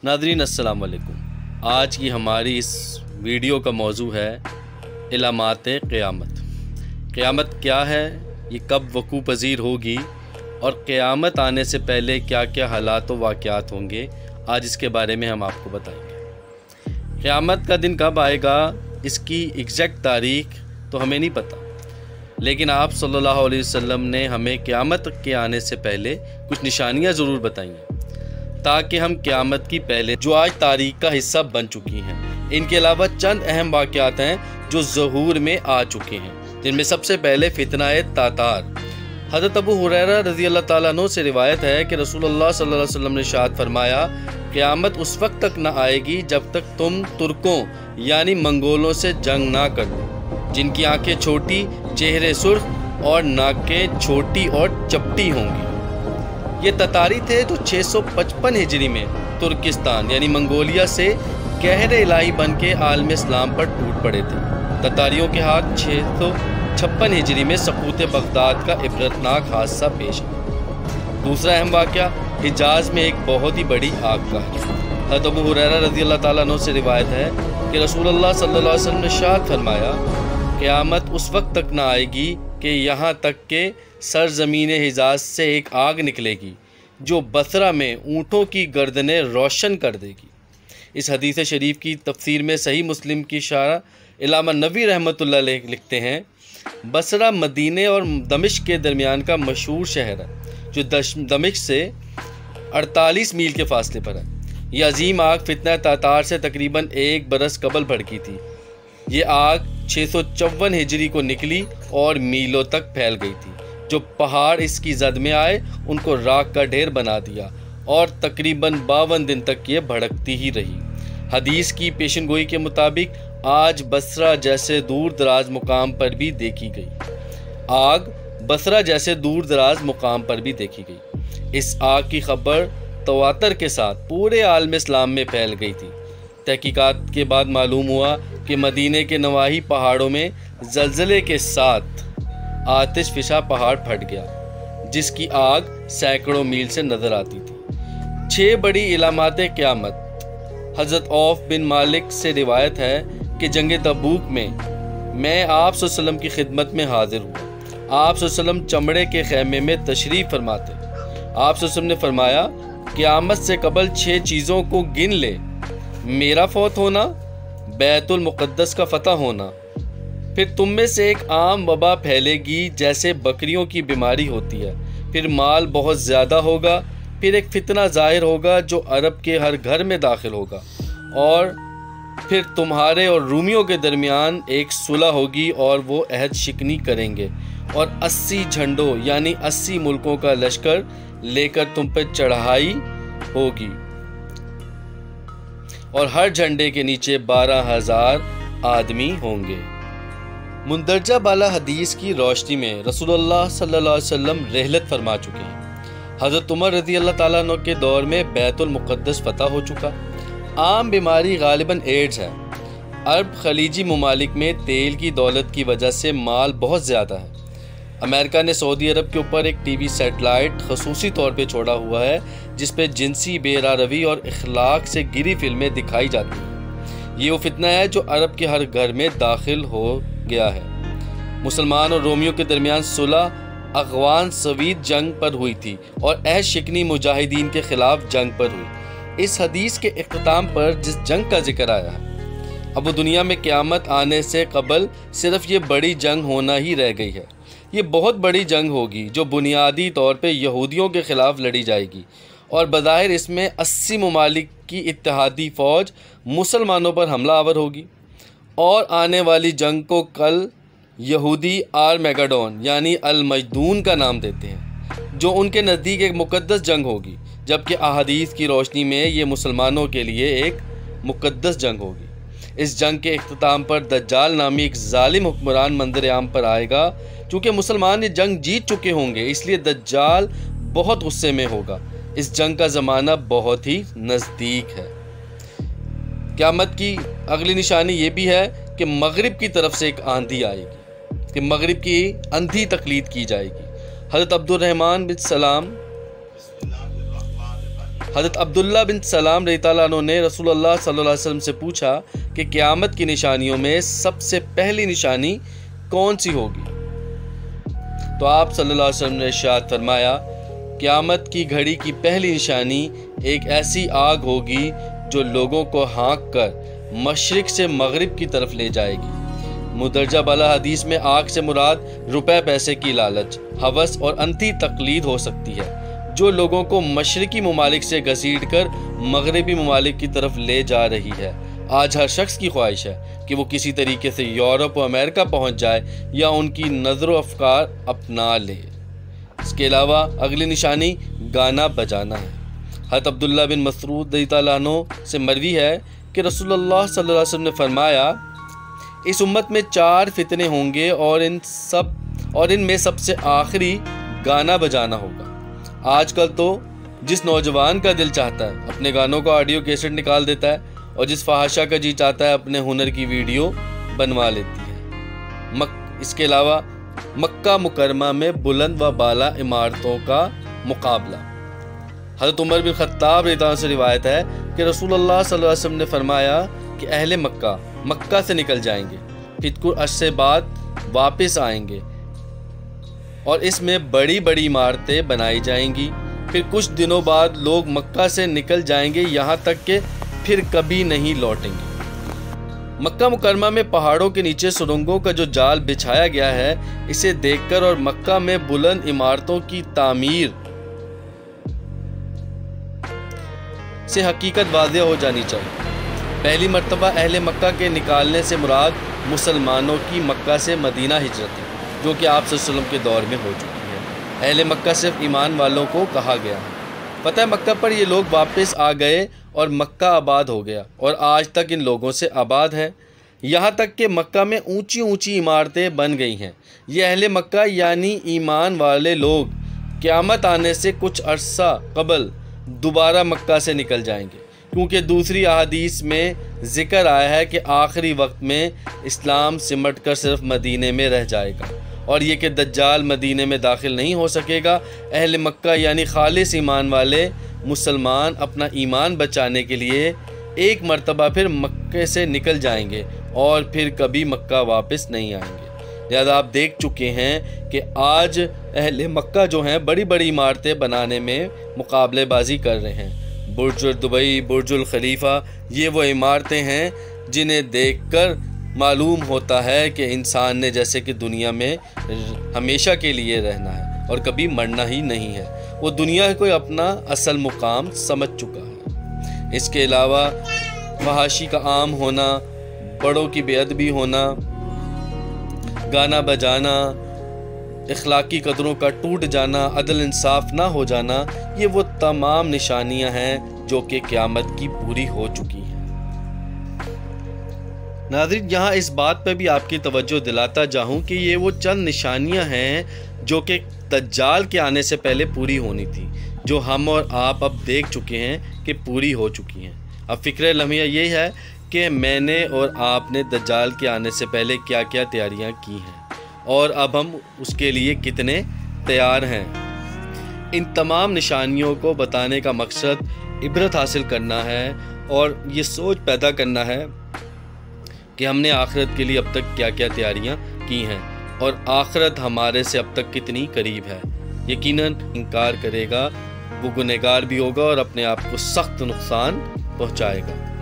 ناظرین السلام علیکم۔ آج کی ہماری اس ویڈیو کا موضوع ہے علامات قیامت۔ قیامت کیا ہے، یہ کب وقوع پذیر ہوگی اور قیامت آنے سے پہلے کیا کیا حالات و واقعات ہوں گے، آج اس کے بارے میں ہم آپ کو بتائیں گے۔ قیامت کا دن کب آئے گا، اس کی ایگزیکٹ تاریخ تو ہمیں نہیں پتہ، لیکن آپ صلی اللہ علیہ وسلم نے ہمیں قیامت کے آنے سے پہلے کچھ نشانیاں ضرور بتائیں ہیں تاکہ ہم قیامت کی پہلے جو آج تاریخ کا حصہ بن چکی ہیں۔ ان کے علاوہ چند اہم واقعات ہیں جو ظہور میں آ چکے ہیں، جن میں سب سے پہلے فتنہ تاتار۔ حضرت ابو ہریرہ رضی اللہ تعالیٰ عنہ سے روایت ہے کہ رسول اللہ صلی اللہ علیہ وسلم نے ارشاد فرمایا، قیامت اس وقت تک نہ آئے گی جب تک تم ترکوں یعنی منگولوں سے جنگ نہ کر لو، جن کی آنکھیں چھوٹی، چہرے سرخ اور ناکیں چھوٹی اور چپٹی ہوں گی۔ یہ تتاری تھے جو 655 ہجری میں ترکستان یعنی منگولیا سے قہر الہی بن کے عالم اسلام پر ٹوٹ پڑے تھے۔ تتاریوں کے ہاتھ 656 ہجری میں سقوط بغداد کا عبرتناک حادثہ پیش آیا۔ دوسرا اہم واقعہ حجاز میں ایک بہت ہی بڑی آگ کا ہے۔ حضرت ابو ہریرہ رضی اللہ تعالیٰ عنہ سے روایت ہے کہ رسول اللہ صلی اللہ علیہ وسلم نے ارشاد فرمایا، قیامت اس وقت تک نہ آئے گی کہ یہاں تک کہ سرزمین حجاز سے ایک آگ نکلے گی جو بصرہ میں اونٹوں کی گردنیں روشن کر دے گی۔ اس حدیث شریف کی تفسیر میں صحیح مسلم کی شارح علامہ نووی رحمۃ اللہ علیہ لکھتے ہیں، بصرہ مدینے اور دمشق کے درمیان کا مشہور شہر ہے جو دمشق سے 48 میل کے فاصلے پر ہے۔ یہ عظیم آگ فتنہ تاتار سے تقریباً 1 برس قبل بھڑکی تھی۔ یہ آگ 654 ہجری کو نکلی اور میلوں تک پھیل گئی تھی۔ جو پہاڑ اس کی زد میں آئے ان کو راکھ کا ڈھیر بنا دیا اور تقریباً 52 دن تک یہ بھڑکتی ہی رہی۔ حدیث کی پیشن گوئی کے مطابق آج بصرہ جیسے دور دراز مقام پر بھی دیکھی گئی۔ آگ بصرہ جیسے دور دراز مقام پر بھی دیکھی گئی۔ اس آگ کی خبر تواتر کے ساتھ پورے عالم اسلام میں پھیل گئی تھی۔ تحقیقات کے بعد معلوم ہوا کہ مدینے کے نواحی پہاڑوں میں زلزلے کے ساتھ آتش فشاں پہاڑ پھٹ گیا جس کی آگ سینکڑوں میل سے نظر آتی تھی۔ 6 بڑی علامات قیامت۔ حضرت عوف بن مالک سے روایت ہے کہ جنگ تبوک میں آپ صلی اللہ علیہ وسلم کی خدمت میں حاضر ہوا۔ آپ صلی اللہ علیہ وسلم چمڑے کے خیمے میں تشریف فرماتے۔ آپ صلی اللہ علیہ وسلم نے فرمایا، قیامت سے قبل 6 چیزوں کو گن لے: میرا فوت ہونا، بیت المقدس کا فتح ہونا، پھر تم میں سے ایک عام وبا پھیلے گی جیسے بکریوں کی بیماری ہوتی ہے، پھر مال بہت زیادہ ہوگا، پھر ایک فتنہ ظاہر ہوگا جو عرب کے ہر گھر میں داخل ہوگا، اور پھر تمہارے اور رومیوں کے درمیان ایک صلح ہوگی اور وہ عہد شکنی کریں گے، اور 80 جھنڈوں یعنی 80 ملکوں کا لشکر لے کر تم پہ چڑھائی ہوگی، اور ہر جھنڈے کے نیچے 12,000 آدمی ہوں گے۔ مندرجہ بالا حدیث کی روشنی میں رسول اللہ صلی اللہ علیہ وسلم رحلت فرما چکے ہیں۔ حضرت عمر رضی اللہ تعالیٰ عنہ کے دور میں بیت المقدس فتح ہو چکا۔ عام بیماری غالباً ایڈز ہے۔ عرب خلیجی ممالک میں تیل کی دولت کی وجہ سے مال بہت زیادہ ہے۔ امریکہ نے سعودی عرب کے اوپر ایک ٹی وی سیٹلائٹ خصوصی طور پہ چھوڑا ہوا ہے جس پہ جنسی بے روی اور اخلاق سے گری فلمیں دکھائی جاتی ہیں۔ یہ وہ فتنہ ہے جو عرب کے ہر گھر میں داخل ہو گیا ہے۔ مسلمان اور رومیوں کے درمیان صلح اغوان سوید جنگ پر ہوئی تھی اور عہد شکنی مجاہدین کے خلاف جنگ پر ہوئی۔ اس حدیث کے اختتام پر جس جنگ کا ذکر آیا ہے، اب وہ دنیا میں قیامت آنے سے قبل صرف یہ بڑی جنگ ہونا ہی رہ گئی ہے۔ یہ بہت بڑی جنگ ہوگی جو بنیادی طور پہ یہودیوں کے خلاف لڑی جائے گی، اور بظاہر اس میں 80 ممالک کی اتحادی فوج مسلمانوں پر حملہ آور ہوگی، اور آنے والی جنگ کو کل یہودی آرمیگڈون یعنی المجدون کا نام دیتے ہیں، جو ان کے نزدیک ایک مقدس جنگ ہوگی، جبکہ احادیث کی روشنی میں یہ مسلمانوں کے لیے ایک مقدس جنگ ہوگی۔ اس جنگ کے اختتام پر دجال نامی ایک ظالم حکمران منظر عام پر آئے گا۔ چونکہ مسلمان یہ جنگ جیت چکے ہوں گے، اس لیے دجال بہت غصے میں ہوگا۔ اس جنگ کا زمانہ بہت ہی نزدیک ہے۔ قیامت کی اگلی نشانی یہ بھی ہے کہ مغرب کی طرف سے ایک آندھی آئے گی، کہ مغرب کی اندھی تقلید کی جائے گی۔ حضرت عبد الرحمن بن سلام حضرت عبداللہ بن سلام رضی اللہ عنہ نے رسول اللہ صلی اللہ علیہ وسلم سے پوچھا کہ قیامت کی نشانیوں میں سب سے پہلی نشانی کون سی ہوگی؟ تو آپ صلی اللہ علیہ وسلم نے ارشاد فرمایا، قیامت کی گھڑی کی پہلی نشانی ایک ایسی آگ ہوگی جو لوگوں کو ہانک کر مشرق سے مغرب کی طرف لے جائے گی۔ مدرجہ بالا حدیث میں آگ سے مراد روپے پیسے کی لالچ، ہوس اور انتی تقلید ہو سکتی ہے، جو لوگوں کو مشرقی ممالک سے گھسیٹ کر مغربی ممالک کی طرف لے جا رہی ہے۔ آج ہر شخص کی خواہش ہے کہ وہ کسی طریقے سے یورپ و امریکہ پہنچ جائے یا ان کی نظر و افکار اپنا لے۔ اس کے علاوہ اگلی نشانی گانا بجانا ہے۔ حضرت عبداللہ بن مسعود رضی اللہ عنہ سے مروی ہے کہ رسول اللہ صلی اللہ علیہ وسلم نے فرمایا، اس امت میں 4 فتنے ہوں گے اور ان میں سب سے آخری گانا بجانا ہوگا۔ آج کل تو جس نوجوان کا دل چاہتا ہے اپنے گانوں کا آڈیو کیسٹ نکال دیتا ہے، اور جس فحاشہ کا جی چاہتا ہے اپنے ہنر کی ویڈیو بنوا لیتی ہے۔ اس کے علاوہ مکہ مکرمہ میں بلند و بالا عمارتوں کا مقابلہ۔ حضرت عمر بن خطاب رضی اللہ عنہ سے روایت ہے کہ رسول اللہ صلی اللہ علیہ وسلم نے فرمایا کہ اہل مکہ سے نکل جائیں گے، پھر کچھ عرصے بعد واپس آئیں گے اور اس میں بڑی بڑی عمارتیں بنائی جائیں گی۔ پھر کچھ دنوں بعد لوگ مکہ سے نکل جائیں گے، یہاں تک کہ پھر کبھی نہیں لوٹیں گے۔ مکہ مکرمہ میں پہاڑوں کے نیچے سرنگوں کا جو جال بچھایا گیا ہے، اسے دیکھ کر اور مکہ میں بلند عمارتوں کی تعمیر سے حقیقت واضح ہو جانی چاہیے۔ پہلی مرتبہ اہل مکہ کے نکالنے سے مراد مسلمانوں کی مکہ سے مدینہ ہجرت ہے، جو کہ آپ صلی اللہ علیہ وسلم کے دور میں ہو چکی ہے۔ اہل مکہ صرف ایمان والوں کو کہا گیا ہے۔ فتح مکہ پر یہ لوگ واپس آ گئے اور مکہ آباد ہو گیا، اور آج تک ان لوگوں سے آباد ہے، یہاں تک کہ مکہ میں اونچی اونچی عمارتیں بن گئی ہیں۔ یہ اہل مکہ یعنی ایمان والے لوگ قیامت آنے سے کچھ عرصہ قبل دوبارہ مکہ سے نکل جائیں گے، کیونکہ دوسری احادیث میں ذکر آیا ہے کہ آخری وقت میں اسلام سمٹ کر صرف مدینے میں رہ جائے گا، اور یہ کہ دجال مدینے میں داخل نہیں ہو سکے گا۔ اہل مکہ یعنی خالص ایمان والے مسلمان اپنا ایمان بچانے کے لیے ایک مرتبہ پھر مکہ سے نکل جائیں گے اور پھر کبھی مکہ واپس نہیں آئیں گے۔ لہذا آپ دیکھ چکے ہیں کہ آج اہل مکہ جو ہیں بڑی بڑی عمارتیں بنانے میں مقابلے بازی کر رہے ہیں۔ برج دبئی، برج الخلیفہ، یہ وہ عمارتیں ہیں جنہیں دیکھ کر معلوم ہوتا ہے کہ انسان نے جیسے کہ دنیا میں ہمیشہ کے لیے رہنا ہے اور کبھی مرنا ہی نہیں ہے، وہ دنیا کو اپنا اصل مقام سمجھ چکا ہے۔ اس کے علاوہ فحاشی کا عام ہونا، بڑوں کی بے ادبی ہونا، گانا بجانا، اخلاقی قدروں کا ٹوٹ جانا، عدل انصاف نہ ہو جانا، یہ وہ تمام نشانیاں ہیں جو کہ قیامت کی پوری ہو چکی ہیں۔ ناظرین، یہاں اس بات پہ بھی آپ کی توجہ دلاتا چاہوں کہ یہ وہ چند نشانیاں ہیں جو کہ دجال کے آنے سے پہلے پوری ہونی تھی، جو ہم اور آپ اب دیکھ چکے ہیں کہ پوری ہو چکی ہیں۔ اب فکر لمحہ یہ ہے کہ میں نے اور آپ نے دجال کے آنے سے پہلے کیا کیا تیاریاں کی ہیں اور اب ہم اس کے لیے کتنے تیار ہیں۔ ان تمام نشانیوں کو بتانے کا مقصد عبرت حاصل کرنا ہے اور یہ سوچ پیدا کرنا ہے کہ ہم نے آخرت کے لیے اب تک کیا کیا تیاریاں کی ہیں اور آخرت ہمارے سے اب تک کتنی قریب ہے۔ یقیناً انکار کرے گا وہ گنہگار بھی ہوگا اور اپنے آپ کو سخت نقصان پہنچائے گا۔